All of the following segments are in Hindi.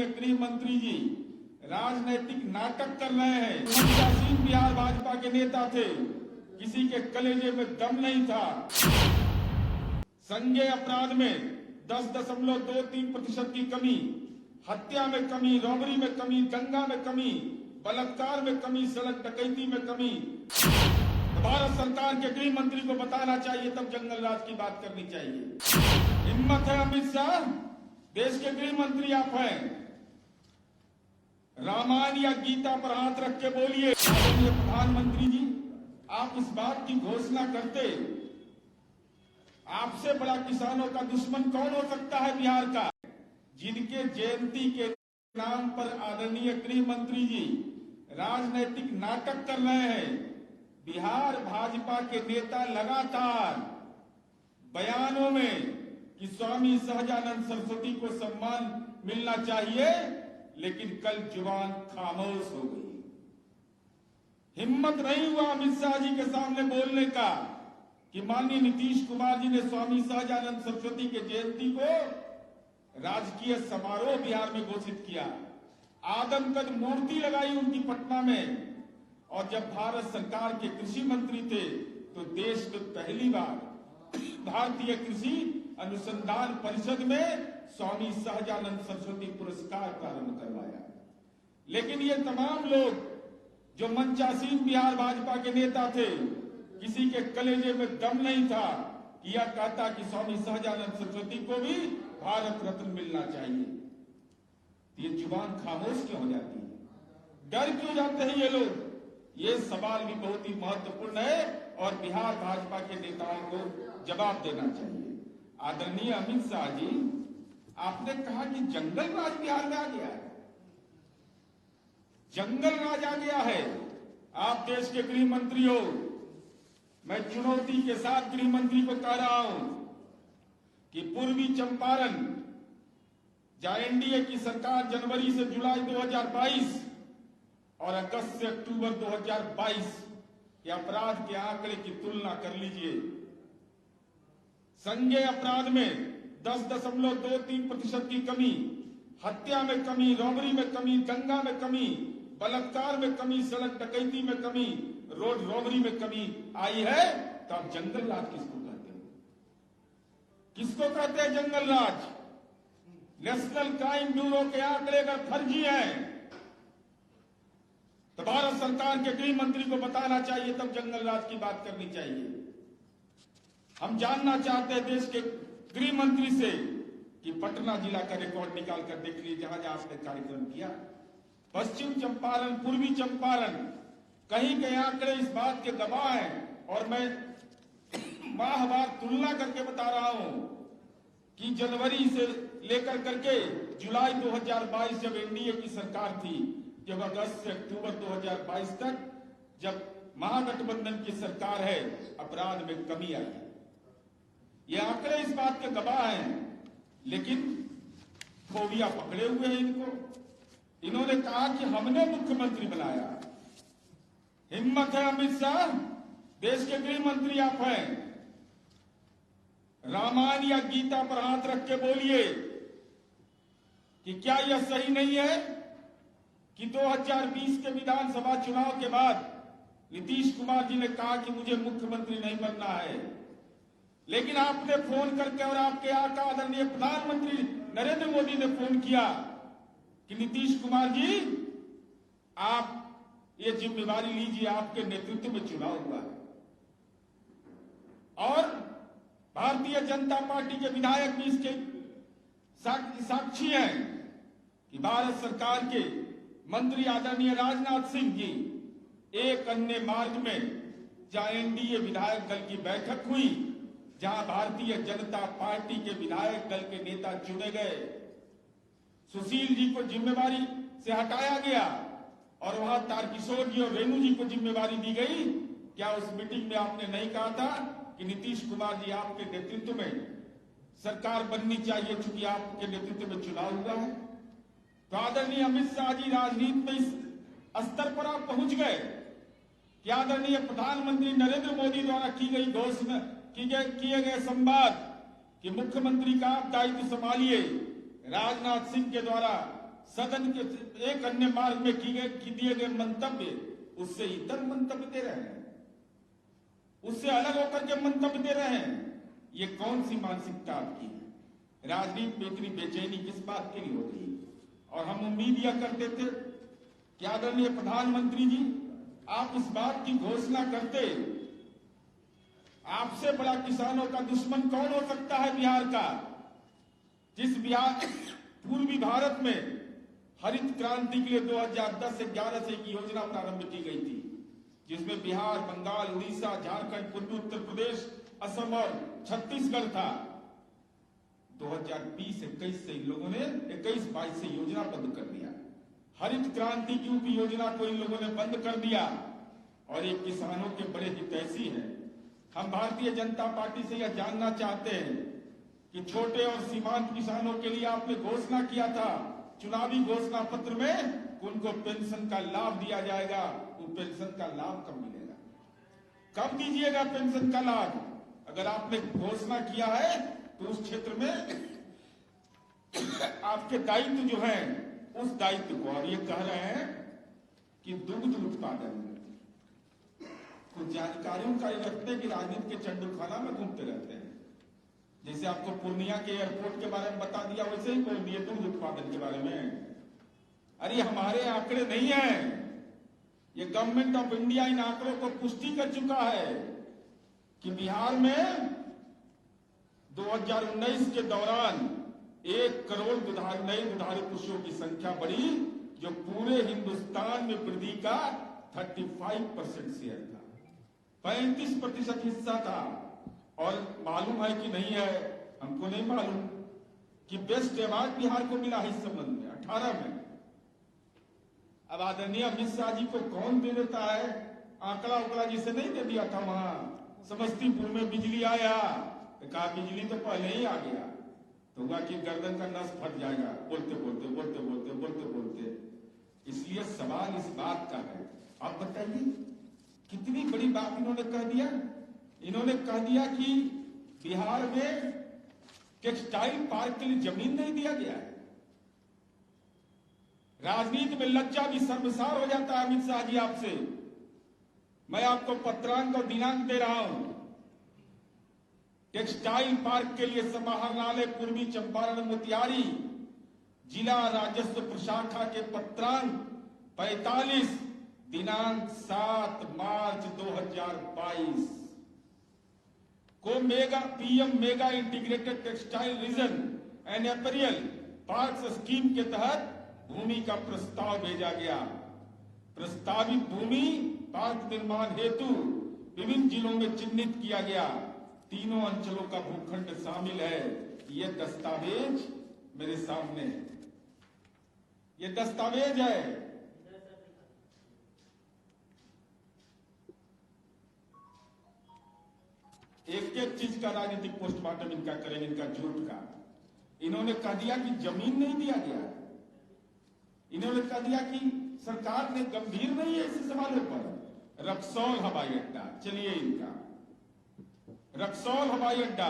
गृह मंत्री जी राजनीतिक नाटक कर रहे हैं। मुंशियासीन बिहार भाजपा के नेता थे, किसी के कलेजे में दम नहीं था। संज्ञेय अपराध में 10.23% की कमी, हत्या में कमी, रॉबरी में कमी, दंगा में कमी, बलात्कार में कमी, सड़क डकैती में कमी। तो भारत सरकार के गृह मंत्री को बताना चाहिए, तब जंगल राज की बात करनी चाहिए। हिम्मत है अमित शाह, देश के गृह मंत्री आप हैं, रामायण या गीता पर हाथ रख के बोलिए। प्रधानमंत्री जी, आप इस बात की घोषणा करते, आपसे बड़ा किसानों का दुश्मन कौन हो सकता है बिहार का? जिनके जयंती के नाम पर आदरणीय गृह मंत्री जी राजनीतिक नाटक कर रहे हैं। बिहार भाजपा के नेता लगातार बयानों में कि स्वामी सहजानंद सरस्वती को सम्मान मिलना चाहिए, लेकिन कल जुबान खामोश हो गई। हिम्मत नहीं हुआ अमित शाह जी के सामने बोलने का कि माननीय नीतीश कुमार जी ने स्वामी सहजानंद सरस्वती के जयंती को राजकीय समारोह बिहार में घोषित किया। आदमकद मूर्ति लगाई उनकी पटना में। और जब भारत सरकार के कृषि मंत्री थे तो देश में पहली बार भारतीय कृषि अनुसंधान परिषद में स्वामी सहजानंद सरस्वती पुरस्कार प्रारंभ करवाया। लेकिन ये तमाम लोग जो मंचासीन बिहार भाजपा के नेता थे, किसी के कलेजे में दम नहीं था कि यह कहता कि स्वामी सहजानंद सरस्वती को भी भारत रत्न मिलना चाहिए। ये जुबान खामोश क्यों हो जाती है? डर क्यों जाते हैं ये लोग? ये सवाल भी बहुत ही महत्वपूर्ण है और बिहार भाजपा के नेताओं को जवाब देना चाहिए। आदरणीय अमित शाह जी, आपने कहा कि जंगल राज बिहार में आ गया है। जंगल राज आ गया है। आप देश के गृह मंत्री हो। मैं चुनौती के साथ गृह मंत्री को कह रहा हूं कि पूर्वी चंपारण, जहां एनडीए की सरकार जनवरी से जुलाई 2022 और अगस्त से अक्टूबर 2022 के अपराध के आंकड़े की तुलना कर लीजिए। संज्ञेय अपराध में 10.23% की कमी, हत्या में कमी, रॉबरी में कमी, दंगा में कमी, बलात्कार में कमी, सड़क डकैती में कमी, रोड रॉबरी में कमी आई है। तो आप जंगल राज किसको कहते हैं? किसको कहते हैं जंगल राज? नेशनल क्राइम ब्यूरो के आंकड़े अगर फर्जी हैं तो भारत सरकार के गृह मंत्री को बताना चाहिए, तब जंगल राज की बात करनी चाहिए। हम जानना चाहते हैं देश के गृह मंत्री से कि पटना जिला का रिकॉर्ड निकाल कर देख लीजिए, जहां जहां आपने कार्यक्रम किया। पश्चिम चंपारण, पूर्वी चंपारण, कहीं के आंकड़े इस बात के गवाह हैं। और मैं माहवार तुलना करके बता रहा हूं कि जनवरी से लेकर करके जुलाई 2022 जब एनडीए की सरकार थी, जब अगस्त से अक्टूबर 2022 तक जब महागठबंधन की सरकार है, अपराध में कमी आई है। ये आंकड़े इस बात के गवाह हैं। लेकिन खोबिया पकड़े हुए हैं इनको। इन्होंने कहा कि हमने मुख्यमंत्री बनाया। हिम्मत है अमित शाह, देश के गृह मंत्री आप हैं, रामायण या गीता पर हाथ रख के बोलिए कि क्या यह सही नहीं है कि 2020 के विधानसभा चुनाव के बाद नीतीश कुमार जी ने कहा कि मुझे मुख्यमंत्री नहीं बनना है, लेकिन आपने फोन करके और आपके आका आदरणीय प्रधानमंत्री नरेंद्र मोदी ने फोन किया कि नीतीश कुमार जी, आप ये जिम्मेवारी लीजिए, आपके नेतृत्व में चुनाव हुआ है। और भारतीय जनता पार्टी के विधायक भी इसके साक्षी हैं कि भारत सरकार के मंत्री आदरणीय राजनाथ सिंह जी एक अन्य मार्ग में, जहां एनडीए विधायक दल की बैठक हुई, जहां भारतीय जनता पार्टी के विधायक दल के नेता चुने गए, सुशील जी को जिम्मेवारी से हटाया गया और वहां तारकिशोर जी और रेणु जी को जिम्मेवारी दी गई। क्या उस मीटिंग में आपने नहीं कहा था कि नीतीश कुमार जी, आपके नेतृत्व में सरकार बननी चाहिए चूंकि आपके नेतृत्व में चुनाव हुआ है? तो आदरणीय अमित शाह जी, राजनीति में इस स्तर पर आप पहुंच गए कि आदरणीय प्रधानमंत्री नरेंद्र मोदी द्वारा की गई घोषणा, किए गए संवाद कि मुख्यमंत्री का आप दायित्व संभालिए, राजनाथ सिंह के द्वारा सदन के एक अन्य मार्ग में दिए गए मंतव्य उससे इतर मंतव्य दे रहे हैं, उससे अलग होकर के मंतव्य दे रहे हैं। ये कौन सी मानसिकता आपकी है? राजनीति में इतनी बेचैनी किस बात के लिए हो रही है? और हम उम्मीद यह करते थे कि आदरणीय प्रधानमंत्री जी आप इस बात की घोषणा करते, आपसे बड़ा किसानों का दुश्मन कौन हो सकता है बिहार का? जिस बिहार पूर्वी भारत में हरित क्रांति के लिए 2010 से 11 से एक योजना प्रारंभ की गई थी, जिसमें बिहार, बंगाल, उड़ीसा, झारखंड, पूर्वी उत्तर प्रदेश, असम और छत्तीसगढ़ था। 2020-21 से इन लोगों ने 21-22 से योजना बंद कर दिया। हरित क्रांति की उप योजना को इन लोगों ने बंद कर दिया और ये किसानों के बड़े हितैषी हैं। हम भारतीय जनता पार्टी से यह जानना चाहते हैं कि छोटे और सीमांत किसानों के लिए आपने घोषणा किया था चुनावी घोषणा पत्र में उनको पेंशन का लाभ दिया जाएगा। वो पेंशन का लाभ कब मिलेगा? कब दीजिएगा पेंशन का लाभ? अगर आपने घोषणा किया है तो उस क्षेत्र में आपके दायित्व जो है उस दायित्व को, और ये कह रहे हैं कि दुग्ध उत्पादन, कुछ जानकारियों का रखते हैं कि राजनीति के चंडूखाना में घूमते रहते हैं। जैसे आपको पूर्णिया के एयरपोर्ट के बारे में बता दिया वैसे ही बोल दिए दुग्ध उत्पादन के बारे में। अरे हमारे आंकड़े नहीं है, ये गवर्नमेंट ऑफ इंडिया इन आंकड़ों को पुष्टि कर चुका है कि बिहार में 2019 के दौरान 1 करोड़ नए दुधारू पशुओं की संख्या बढ़ी, जो पूरे हिंदुस्तान में वृद्धि का 35% शेयर था, 35% हिस्सा था। और मालूम है कि नहीं है, हमको नहीं मालूम कि बेस्ट अवार्ड बिहार को मिला इस संबंध में 18 में। अब आदरणीय अमित शाह जी को कौन दे देता है? आंकड़ा उकड़ा जिसे नहीं दे दिया था वहां समस्तीपुर में बिजली आया, कहा बिजली तो पहले ही आ गया, तो हुआ कि गर्दन का नस फट जाएगा बोलते बोलते बोलते बोलते बोलते बोलते। इसलिए सवाल इस बात का है, आप बताइए कितनी बड़ी बात इन्होंने कह दिया। इन्होंने कह दिया कि बिहार में टेक्सटाइल पार्क के लिए जमीन नहीं दिया गया है। राजनीति में लज्जा भी शर्मसार हो जाता है अमित शाह जी आपसे। मैं आपको पत्रांक और दिनांक दे रहा हूं। टेक्सटाइल पार्क के लिए समाहरणालय पूर्वी चंपारण मोतिहारी जिला राजस्व प्रशाखा के पत्रांक 45 दिनांक 7 मार्च 2022 को PM mega integrated textile region and apparel parks scheme के तहत भूमि का प्रस्ताव भेजा गया। प्रस्तावित भूमि पार्क निर्माण हेतु विभिन्न जिलों में चिन्हित किया गया। तीनों अंचलों का भूखंड शामिल है। ये दस्तावेज मेरे सामने, ये दस्तावेज है। एक एक चीज का राजनीतिक पोस्टमार्टम इनका करेंगे, इनका झूठ का। इन्होंने कह दिया कि जमीन नहीं दिया गया, इन्होंने कह दिया कि सरकार ने गंभीर नहीं है इस सवालों पर। रक्सौल हवाई अड्डा, चलिए इनका रक्सौल हवाई अड्डा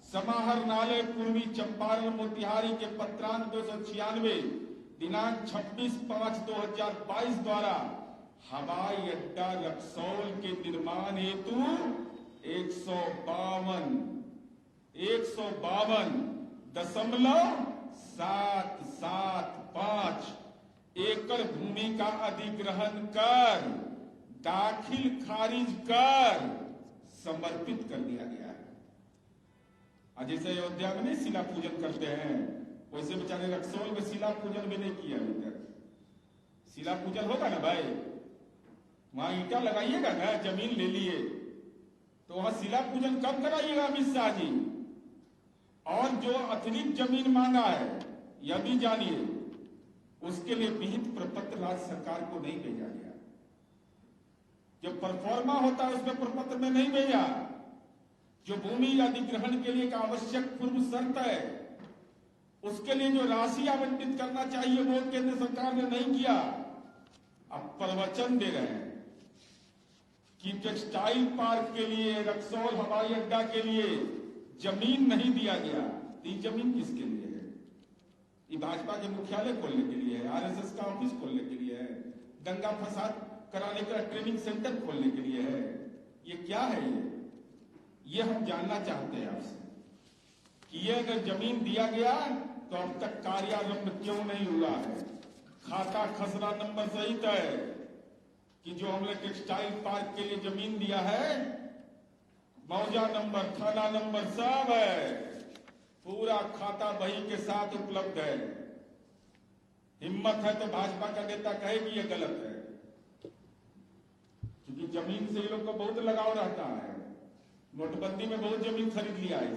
समाहरणालय पूर्वी चंपारण मोतिहारी के पत्रांक 296 दिनांक 26/5/2022 द्वारा हवाई अड्डा रक्सौल के निर्माण हेतु 152.775 एकड़ भूमि का अधिग्रहण कर दाखिल खारिज कर समर्पित कर दिया गया है। जैसे अयोध्या में नहीं शिला पूजन करते हैं, वैसे बेचारे रक्सौल में शिला पूजन भी नहीं किया अभी तक। शिला पूजन होगा ना भाई, वहां ईंटा लगाइएगा ना, जमीन ले लिए तो वहां शिला पूजन कब कराइएगा अमित शाह जी? और जो अतिरिक्त जमीन मांगा है यह भी जानिए, उसके लिए विहित प्रपत्र राज्य सरकार को नहीं भेजा गया। जो परफॉर्मा होता है उसमें प्रपत्र में नहीं भेजा। जो भूमि अधिग्रहण के लिए एक आवश्यक पूर्व शर्त है, उसके लिए जो राशि आवंटित करना चाहिए वो केंद्र सरकार ने नहीं किया। अब प्रवचन दे रहे हैं कि टेक्सटाइल पार्क के लिए, रक्सौल हवाई अड्डा के लिए जमीन नहीं दिया गया। तो जमीन किसके लिए है? ये भाजपा के मुख्यालय खोलने के लिए है, आरएसएस का ऑफिस खोलने के लिए है, दंगा फसाद कराने का ट्रेनिंग सेंटर खोलने के लिए है। ये क्या है? ये हम जानना चाहते हैं आपसे कि ये अगर जमीन दिया गया तो अब तक कार्यारंभ क्यों नहीं हुआ है? खाता खसरा नंबर सहित है कि जो हमने टेक्सटाइल पार्क के लिए जमीन दिया है, मौजा नंबर, थाना नंबर सब है, पूरा खाता बही के साथ उपलब्ध है। हिम्मत है तो भाजपा का नेता कहे कि ये गलत है, क्योंकि जमीन से ये लोग को बहुत लगाव रहता है। नोटबंदी में बहुत जमीन खरीद लिया है,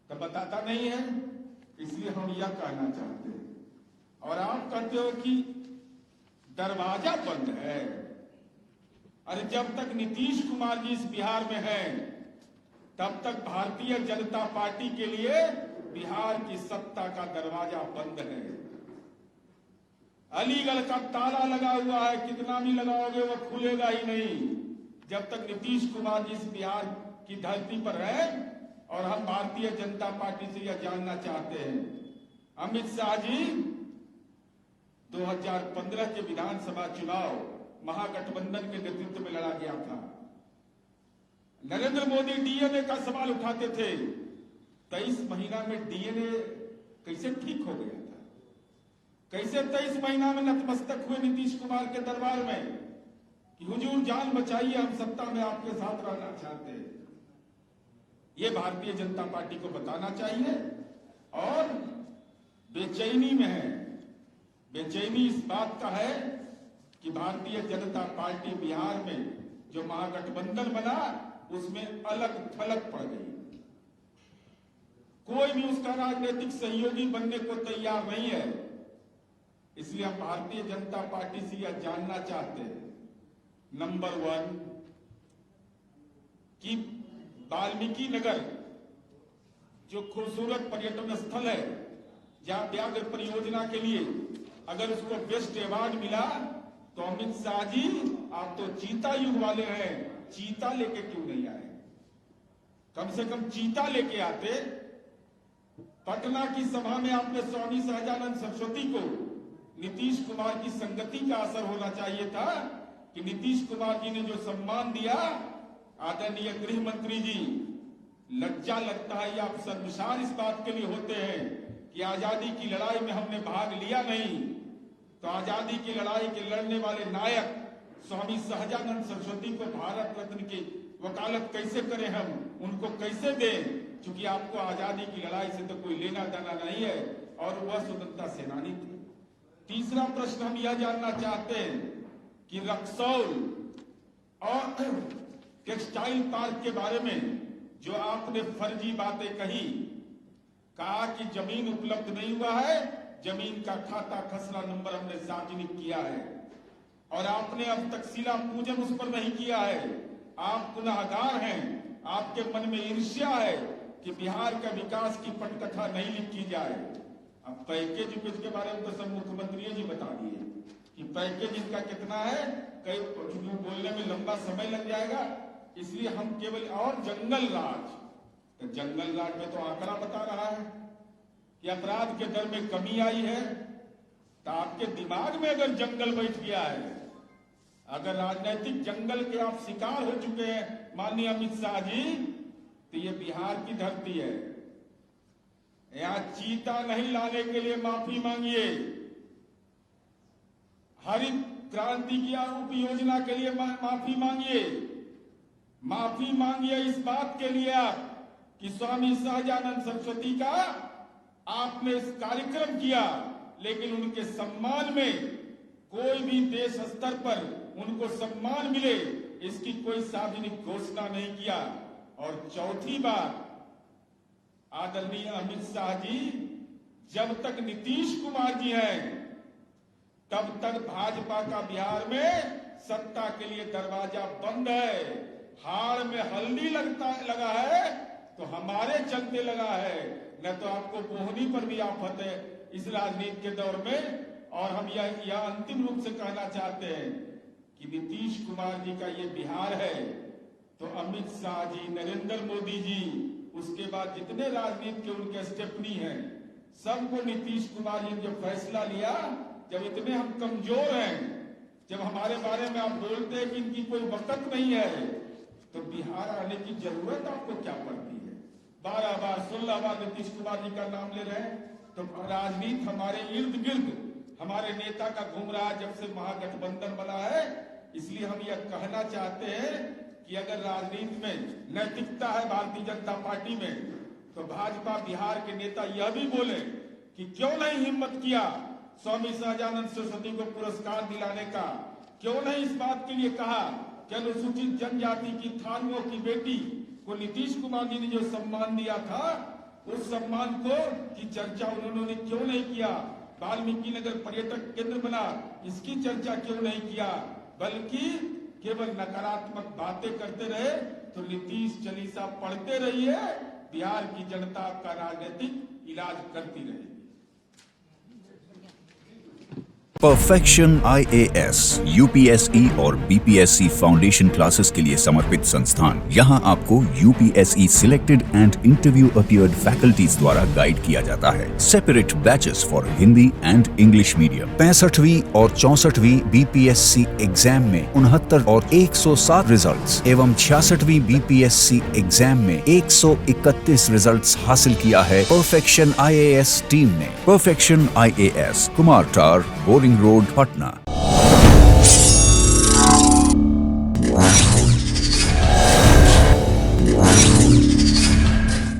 सब तो बताता नहीं है, इसलिए हम यह कहना चाहते हैं। और आप कहते हो कि दरवाजा बंद है। अरे जब तक नीतीश कुमार जी इस बिहार में हैं, तब तक भारतीय जनता पार्टी के लिए बिहार की सत्ता का दरवाजा बंद है। अलीगढ़ का ताला लगा हुआ है, कितना भी लगाओगे वो खुलेगा ही नहीं जब तक नीतीश कुमार जी इस बिहार की धरती पर है। और हम भारतीय जनता पार्टी से यह जानना चाहते हैं, अमित शाह जी 2015 के विधानसभा चुनाव महागठबंधन के नेतृत्व में लड़ा गया था। नरेंद्र मोदी डीएनए का सवाल उठाते थे। 23 महीना में डीएनए कैसे ठीक हो गया था? कैसे 23 महीना में नतमस्तक हुए नीतीश कुमार के दरबार में कि हुजूर जान बचाइए, हम सत्ता में आपके साथ रहना चाहते हैं। ये भारतीय जनता पार्टी को बताना चाहिए। और बेचैनी में है, बेचैनी इस बात का है कि भारतीय जनता पार्टी बिहार में जो महागठबंधन बना उसमें अलग थलग पड़ गई। कोई भी उसका राजनीतिक सहयोगी बनने को तैयार नहीं है। इसलिए हम भारतीय जनता पार्टी से यह जानना चाहते हैं, नंबर 1 कि वाल्मीकि नगर जो खूबसूरत पर्यटन स्थल है, जहां व्याघ्र परियोजना के लिए अगर उसको बेस्ट अवार्ड मिला तो अमित शाह जी आप तो चीता युग वाले हैं, चीता लेके क्यों नहीं आए? कम से कम चीता लेके आते। पटना की सभा में आपने स्वामी सहजानंद सरस्वती को नीतीश कुमार की संगति का असर होना चाहिए था कि नीतीश कुमार जी ने जो सम्मान दिया, आदरणीय गृह मंत्री जी, लज्जा लगता है या आप शर्मसार इस बात के लिए होते हैं कि आजादी की लड़ाई में हमने भाग लिया नहीं, तो आजादी की लड़ाई के लड़ने वाले नायक स्वामी सहजानंद सरस्वती को भारत रत्न की वकालत कैसे करें, हम उनको कैसे दें? क्योंकि आपको आजादी की लड़ाई से तो कोई लेना देना नहीं है और वह स्वतंत्रता सेनानी थे। तीसरा प्रश्न हम यह जानना चाहते हैं कि रक्सौल और टेक्सटाइल पार्क के बारे में जो आपने फर्जी बातें कहा कि जमीन उपलब्ध नहीं हुआ है, जमीन का खाता खसरा नंबर हमने सार्वजनिक किया है और आपने अब तक शिला पूजन उस पर नहीं किया है। आप गुनाहगार हैं, आपके मन में ईर्ष्या है कि बिहार का विकास की पटकथा नहीं लिखी जाए। अब पैकेज के बारे में तो सब मुख्यमंत्री जी बता दिए कि पैकेज इनका कितना है, कई बोलने में लंबा समय लग जाएगा, इसलिए हम केवल और जंगल राज, तो जंगल राज में तो आंकड़ा बता रहा है कि अपराध के दर में कमी आई है। तो आपके दिमाग में अगर जंगल बैठ गया है, अगर राजनीतिक जंगल के आप शिकार हो चुके हैं माननीय अमित शाह जी, तो ये बिहार की धरती है। यहां चीता नहीं लाने के लिए माफी मांगिए, हरित क्रांति की उप योजना के लिए माफी मांगिए, माफी मांगिए इस बात के लिए आप कि स्वामी सहजानंद सरस्वती का आपने इस कार्यक्रम किया, लेकिन उनके सम्मान में कोई भी देश स्तर पर उनको सम्मान मिले इसकी कोई सार्वजनिक घोषणा नहीं किया। और चौथी बात, आदरणीय अमित शाह जी, जब तक नीतीश कुमार जी हैं तब तक भाजपा का बिहार में सत्ता के लिए दरवाजा बंद है। हाड़ में हल्दी लगा है तो हमारे चलते लगा है, न तो आपको बोहनी पर भी आफत है इस राजनीति के दौर में। और हम यह अंतिम रूप से कहना चाहते हैं कि नीतीश कुमार जी का ये बिहार है तो अमित शाह जी, नरेंद्र मोदी जी, उसके बाद जितने राजनीति के उनके स्टेपनी हैं, सबको नीतीश कुमार जी ने जो फैसला लिया, जब इतने हम कमजोर हैं, जब हमारे बारे में आप बोलते हैं कि इनकी कोई वक़्त नहीं है, तो बिहार आने की जरूरत आपको क्या पड़ती है? 12 बार 16 बार नीतीश कुमार जी का नाम ले रहे हैं, तो राजनीति हमारे इर्द गिर्द हमारे नेता का घूम रहा है जब से महागठबंधन बना है। इसलिए हम यह कहना चाहते हैं कि अगर राजनीति में नैतिकता है भारतीय जनता पार्टी में, तो भाजपा बिहार के नेता यह भी बोले कि क्यों नहीं हिम्मत किया स्वामी सहजानंद सरस्वती को पुरस्कार दिलाने का, क्यों नहीं इस बात के लिए कहा कि अनुसूचित जनजाति की थानुओं की बेटी को नीतीश कुमार जी ने जो सम्मान दिया था, उस सम्मान को की चर्चा उन्होंने क्यों नहीं किया? वाल्मीकि नगर पर्यटक केंद्र बना, इसकी चर्चा क्यों नहीं किया? बल्कि केवल नकारात्मक बातें करते रहे। तो नीतीश चालीसा पढ़ते रहिए, बिहार की जनता आपका राजनीतिक इलाज करती रहेगी। परफेक्शन IAS, UPSE और BPSC फाउंडेशन क्लासेस के लिए समर्पित संस्थान। यहां आपको UPSE selected and interview appeared faculties द्वारा गाइड किया जाता है। Separate batches for Hindi and English medium. 65वीं और 64वीं BPSC एग्जाम में 69 और 107 रिजल्ट्स एवं 66वीं BPSC एग्जाम में 131 रिजल्ट्स हासिल किया है परफेक्शन IAS टीम ने। परफेक्शन IAS, कुमार टार, बोरिंग रोड, पटना।